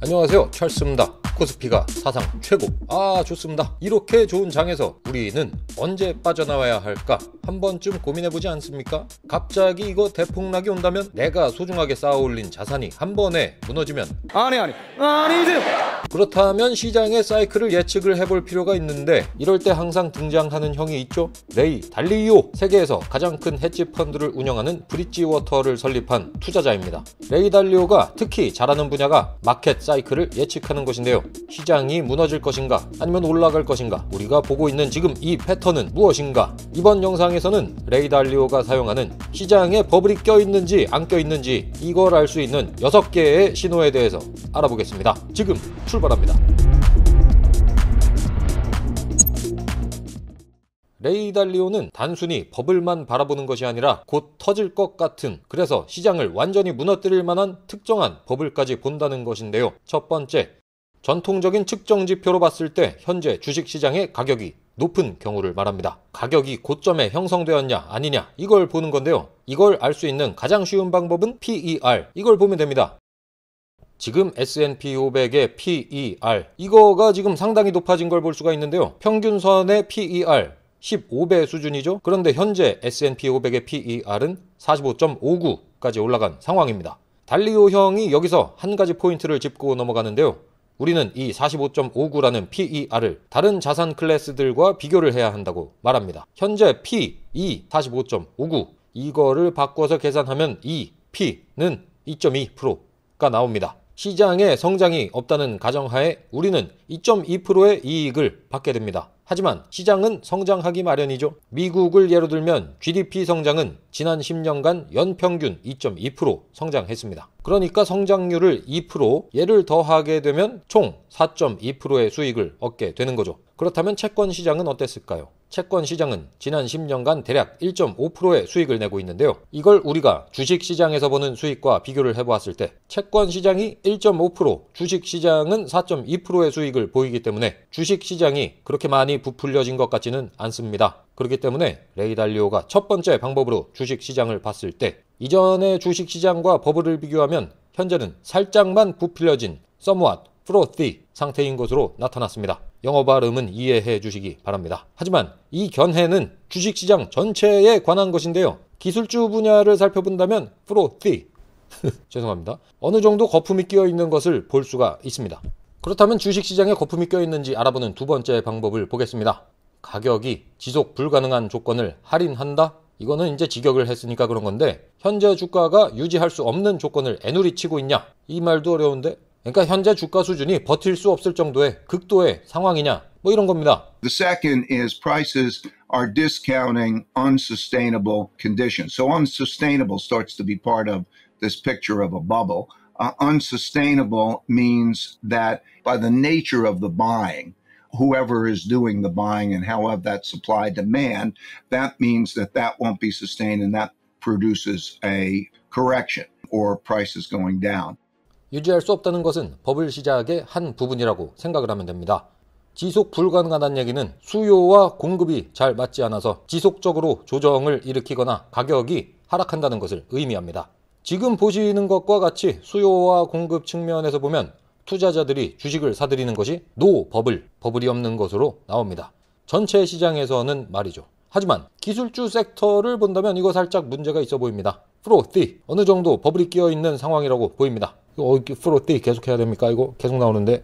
안녕하세요, 찰스입니다. 코스피가 사상 최고. 좋습니다. 이렇게 좋은 장에서 우리는 언제 빠져나와야 할까 한 번쯤 고민해보지 않습니까? 갑자기 이거 대폭락이 온다면, 내가 소중하게 쌓아올린 자산이 한 번에 무너지면, 아니세요. 그렇다면 시장의 사이클을 예측을 해볼 필요가 있는데, 이럴 때 항상 등장하는 형이 있죠. 레이 달리오. 세계에서 가장 큰 헤지 펀드를 운영하는 브릿지워터를 설립한 투자자입니다. 레이 달리오가 특히 잘하는 분야가 마켓 사이클을 예측하는 것인데요. 시장이 무너질 것인가 아니면 올라갈 것인가, 우리가 보고 있는 지금 이 패턴은 무엇인가. 이번 영상에서는 레이 달리오가 사용하는 시장에 버블이 껴있는지 안 껴있는지 이걸 알 수 있는 6개의 신호에 대해서 알아보겠습니다. 지금 출발합니다. 레이 달리오는 단순히 버블만 바라보는 것이 아니라 곧 터질 것 같은, 그래서 시장을 완전히 무너뜨릴 만한 특정한 버블까지 본다는 것인데요. 첫 번째, 전통적인 측정 지표로 봤을 때 현재 주식시장의 가격이 높은 경우를 말합니다. 가격이 고점에 형성되었냐 아니냐, 이걸 보는 건데요. 이걸 알 수 있는 가장 쉬운 방법은 PER, 이걸 보면 됩니다. 지금 S&P 500의 PER, 이거가 지금 상당히 높아진 걸 볼 수가 있는데요. 평균선의 PER 15배 수준이죠. 그런데 현재 S&P 500의 PER은 45.59까지 올라간 상황입니다. 달리오 형이 여기서 한 가지 포인트를 짚고 넘어가는데요. 우리는 이 45.59라는 PER을 다른 자산 클래스들과 비교를 해야 한다고 말합니다. 현재 PE 45.59, 이거를 바꿔서 계산하면 이 P는 2.2%가 나옵니다. 시장에 성장이 없다는 가정하에 우리는 2.2%의 이익을 받게 됩니다. 하지만 시장은 성장하기 마련이죠. 미국을 예로 들면 GDP 성장은 지난 10년간 연평균 2.2% 성장했습니다. 그러니까 성장률을 2%, 얘를 더하게 되면 총 4.2%의 수익을 얻게 되는 거죠. 그렇다면 채권 시장은 어땠을까요? 채권 시장은 지난 10년간 대략 1.5%의 수익을 내고 있는데요. 이걸 우리가 주식 시장에서 보는 수익과 비교를 해보았을 때 채권 시장이 1.5%, 주식 시장은 4.2%의 수익을 보이기 때문에 주식 시장이 그렇게 많이 부풀려진 것 같지는 않습니다. 그렇기 때문에 레이 달리오가 첫 번째 방법으로 주식 시장을 봤을 때, 이전의 주식 시장과 버블을 비교하면 현재는 살짝만 부풀려진 somewhat frothy 상태인 것으로 나타났습니다. 영어 발음은 이해해 주시기 바랍니다. 하지만 이 견해는 주식시장 전체에 관한 것인데요. 기술주 분야를 살펴본다면 frothy 죄송합니다. 어느 정도 거품이 끼어 있는 것을 볼 수가 있습니다. 그렇다면 주식시장에 거품이 끼어 있는지 알아보는 두 번째 방법을 보겠습니다. 가격이 지속 불가능한 조건을 할인한다? 이거는 이제 직역을 했으니까 그런 건데, 현재 주가가 유지할 수 없는 조건을 애누리 치고 있냐? 이 말도 어려운데, 그러니까 현재 주가 수준이 버틸 수 없을 정도의 극도의 상황이냐, 뭐 이런 겁니다. The second is prices are discounting unsustainable conditions. So unsustainable starts to be part of this picture of a bubble. Unsustainable means that by the nature of the buying, whoever is doing the buying and however that supply demand, that means that won't be sustained and that produces a correction or prices going down. 유지할 수 없다는 것은 버블 시작의 한 부분이라고 생각을 하면 됩니다. 지속 불가능하다는 얘기는 수요와 공급이 잘 맞지 않아서 지속적으로 조정을 일으키거나 가격이 하락한다는 것을 의미합니다. 지금 보시는 것과 같이 수요와 공급 측면에서 보면 투자자들이 주식을 사들이는 것이 노 버블, 버블이 없는 것으로 나옵니다. 전체 시장에서는 말이죠. 하지만 기술주 섹터를 본다면 이거 살짝 문제가 있어 보입니다. frothy, 어느 정도 버블이 끼어 있는 상황이라고 보입니다. frothy 계속 해야 됩니까? 이거 계속 나오는데.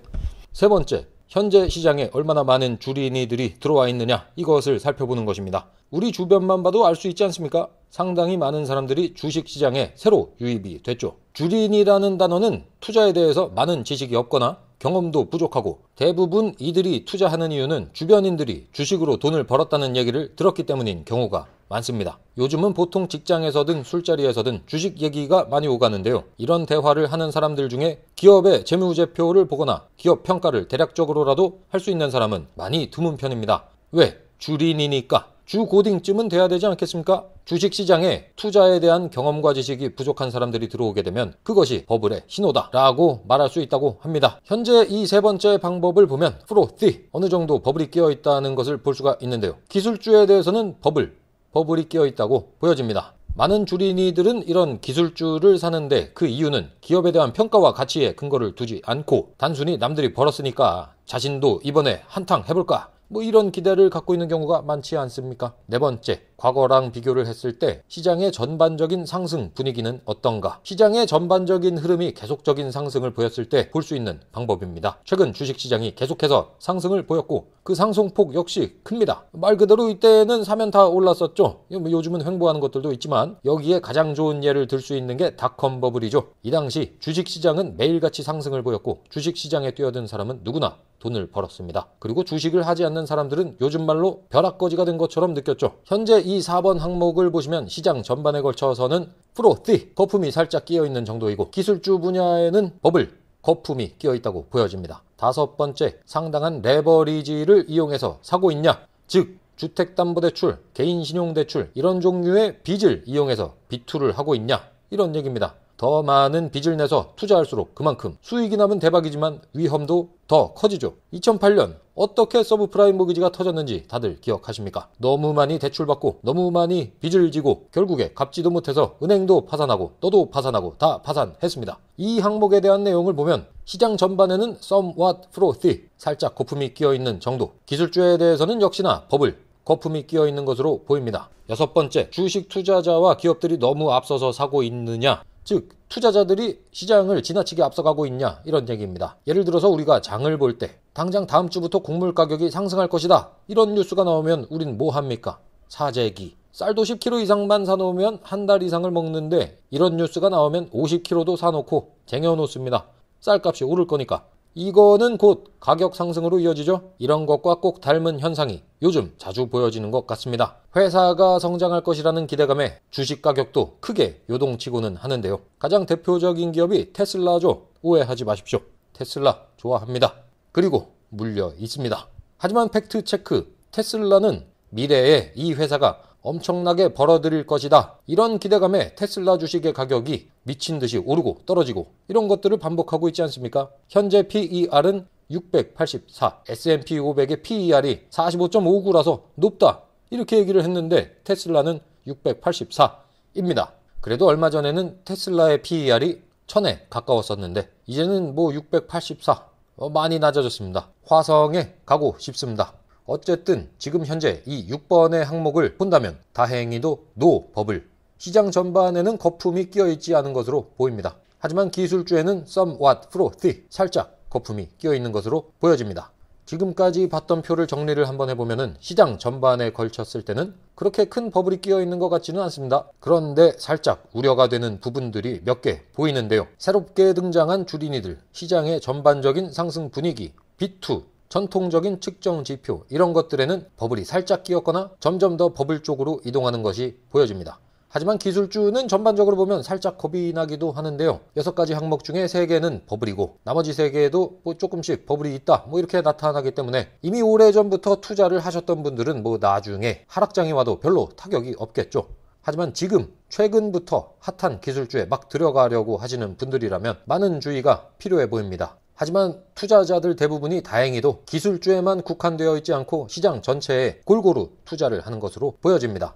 세 번째, 현재 시장에 얼마나 많은 주린이들이 들어와 있느냐, 이것을 살펴보는 것입니다. 우리 주변만 봐도 알 수 있지 않습니까? 상당히 많은 사람들이 주식시장에 새로 유입이 됐죠. 주린이라는 단어는 투자에 대해서 많은 지식이 없거나 경험도 부족하고, 대부분 이들이 투자하는 이유는 주변인들이 주식으로 돈을 벌었다는 얘기를 들었기 때문인 경우가 많습니다. 요즘은 보통 직장에서든 술자리에서든 주식 얘기가 많이 오가는데요. 이런 대화를 하는 사람들 중에 기업의 재무제표를 보거나 기업 평가를 대략적으로라도 할 수 있는 사람은 많이 드문 편입니다. 왜? 주린이니까. 주고딩쯤은 돼야 되지 않겠습니까? 주식시장에 투자에 대한 경험과 지식이 부족한 사람들이 들어오게 되면 그것이 버블의 신호다 라고 말할 수 있다고 합니다. 현재 이 세 번째 방법을 보면 frothy, 어느 정도 버블이 끼어 있다는 것을 볼 수가 있는데요. 기술주에 대해서는 버블이 끼어 있다고 보여집니다. 많은 주린이들은 이런 기술주를 사는데 그 이유는 기업에 대한 평가와 가치에 근거를 두지 않고 단순히 남들이 벌었으니까 자신도 이번에 한탕 해볼까? 뭐 이런 기대를 갖고 있는 경우가 많지 않습니까? 네 번째, 과거랑 비교를 했을 때 시장의 전반적인 상승 분위기는 어떤가? 시장의 전반적인 흐름이 계속적인 상승을 보였을 때 볼 수 있는 방법입니다. 최근 주식시장이 계속해서 상승을 보였고 그 상승폭 역시 큽니다. 말 그대로 이때는 사면 다 올랐었죠. 요즘은 횡보하는 것들도 있지만 여기에 가장 좋은 예를 들 수 있는 게 닷컴 버블이죠. 이 당시 주식시장은 매일같이 상승을 보였고 주식시장에 뛰어든 사람은 누구나 돈을 벌었습니다. 그리고 주식을 하지 않는 사람들은 요즘 말로 벼락거지가 된 것처럼 느꼈죠. 현재 이 4번 항목을 보시면 시장 전반에 걸쳐서는 프로티, 거품이 살짝 끼어있는 정도이고 기술주 분야에는 버블, 거품이 끼어있다고 보여집니다. 다섯 번째, 상당한 레버리지를 이용해서 사고 있냐? 즉 주택담보대출, 개인신용대출 이런 종류의 빚을 이용해서 비투를 하고 있냐? 이런 얘기입니다. 더 많은 빚을 내서 투자할수록 그만큼 수익이 나면 대박이지만 위험도 더 커지죠. 2008년 어떻게 서브프라임 모기지가 터졌는지 다들 기억하십니까? 너무 많이 대출받고 너무 많이 빚을 지고 결국에 갚지도 못해서 은행도 파산하고 너도 파산하고 다 파산했습니다. 이 항목에 대한 내용을 보면 시장 전반에는 somewhat frothy, 살짝 거품이 끼어있는 정도, 기술주에 대해서는 역시나 버블, 거품이 끼어있는 것으로 보입니다. 여섯 번째, 주식 투자자와 기업들이 너무 앞서서 사고 있느냐? 즉 투자자들이 시장을 지나치게 앞서가고 있냐 이런 얘기입니다. 예를 들어서 우리가 장을 볼 때 당장 다음 주부터 곡물 가격이 상승할 것이다 이런 뉴스가 나오면 우린 뭐 합니까? 사재기. 쌀도 10kg 이상만 사놓으면 한 달 이상을 먹는데 이런 뉴스가 나오면 50kg도 사놓고 쟁여놓습니다. 쌀값이 오를 거니까. 이거는 곧 가격 상승으로 이어지죠. 이런 것과 꼭 닮은 현상이 요즘 자주 보여지는 것 같습니다. 회사가 성장할 것이라는 기대감에 주식 가격도 크게 요동치고는 하는데요. 가장 대표적인 기업이 테슬라죠. 오해하지 마십시오. 테슬라 좋아합니다. 그리고 물려 있습니다. 하지만 팩트 체크, 테슬라는 미래에 이 회사가 엄청나게 벌어들일 것이다. 이런 기대감에 테슬라 주식의 가격이 미친 듯이 오르고 떨어지고 이런 것들을 반복하고 있지 않습니까? 현재 PER은 684, S&P 500의 PER이 45.59라서 높다. 이렇게 얘기를 했는데 테슬라는 684입니다. 그래도 얼마 전에는 테슬라의 PER이 1000에 가까웠었는데 이제는 뭐 684, 많이 낮아졌습니다. 화성에 가고 싶습니다. 어쨌든 지금 현재 이 6번의 항목을 본다면 다행히도 노 버블, 시장 전반에는 거품이 끼어있지 않은 것으로 보입니다. 하지만 기술주에는 somewhat frothy, 살짝 거품이 끼어있는 것으로 보여집니다. 지금까지 봤던 표를 정리를 한번 해보면 시장 전반에 걸쳤을 때는 그렇게 큰 버블이 끼어있는 것 같지는 않습니다. 그런데 살짝 우려가 되는 부분들이 몇 개 보이는데요. 새롭게 등장한 주린이들, 시장의 전반적인 상승 분위기, B2, 전통적인 측정 지표 이런 것들에는 버블이 살짝 끼었거나 점점 더 버블 쪽으로 이동하는 것이 보여집니다. 하지만 기술주는 전반적으로 보면 살짝 겁이 나기도 하는데요. 6가지 항목 중에 3개는 버블이고 나머지 3개에도 뭐 조금씩 버블이 있다 뭐 이렇게 나타나기 때문에 이미 오래전부터 투자를 하셨던 분들은 뭐 나중에 하락장이 와도 별로 타격이 없겠죠. 하지만 지금 최근부터 핫한 기술주에 막 들어가려고 하시는 분들이라면 많은 주의가 필요해 보입니다. 하지만 투자자들 대부분이 다행히도 기술주에만 국한되어 있지 않고 시장 전체에 골고루 투자를 하는 것으로 보여집니다.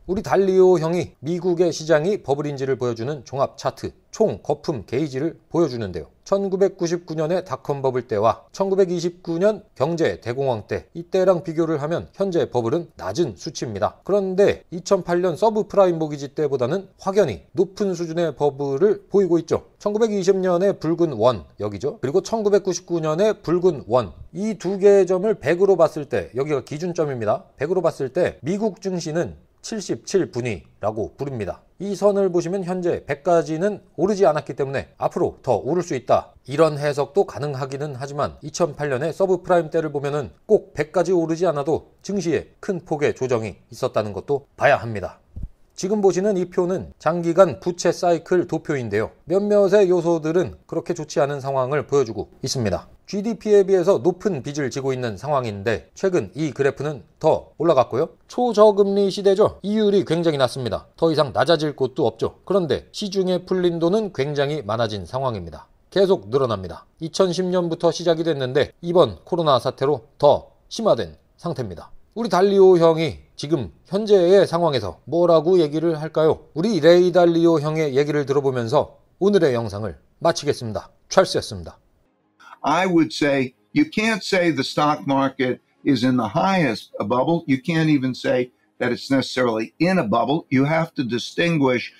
우리 달리오 형이 미국의 시장이 버블인지를 보여주는 종합 차트, 총 거품 게이지를 보여주는데요. 1999년의 닷컴 버블 때와 1929년 경제 대공황 때 이때랑 비교를 하면 현재 버블은 낮은 수치입니다. 그런데 2008년 서브프라임 모기지 때보다는 확연히 높은 수준의 버블을 보이고 있죠. 1920년의 붉은 원 여기죠. 그리고 1999년의 붉은 원, 이 두 개의 점을 100으로 봤을 때, 여기가 기준점입니다. 100으로 봤을 때 미국 증시는 77분위라고 부릅니다. 이 선을 보시면 현재 100까지는 오르지 않았기 때문에 앞으로 더 오를 수 있다. 이런 해석도 가능하기는 하지만 2008년에 서브프라임 때를 보면은 꼭 100까지 오르지 않아도 증시에 큰 폭의 조정이 있었다는 것도 봐야 합니다. 지금 보시는 이 표는 장기간 부채 사이클 도표인데요. 몇몇의 요소들은 그렇게 좋지 않은 상황을 보여주고 있습니다. GDP에 비해서 높은 빚을 지고 있는 상황인데 최근 이 그래프는 더 올라갔고요. 초저금리 시대죠. 이율이 굉장히 낮습니다. 더 이상 낮아질 곳도 없죠. 그런데 시중에 풀린 돈은 굉장히 많아진 상황입니다. 계속 늘어납니다. 2010년부터 시작이 됐는데 이번 코로나 사태로 더 심화된 상태입니다. 우리 달리오 형이 지금 현재의 상황에서 뭐라고 얘기를 할까요? 우리 레이 달리오 형의 얘기를 들어보면서 오늘의 영상을 마치겠습니다. 찰스였습니다. I would say you can't say the stock market is in the highest bubble. You can't even say that it's necessarily in a bubble. You have to distinguish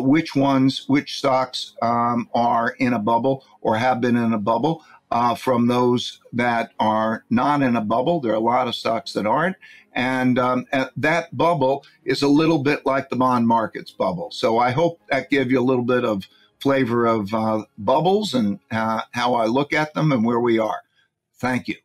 which stocks are in a bubble or have been in a bubble from those that are not in a bubble. There are a lot of stocks that aren't. And that bubble is a little bit like the bond market's bubble. So I hope that gave you a little bit of flavor of bubbles and how I look at them and where we are. Thank you.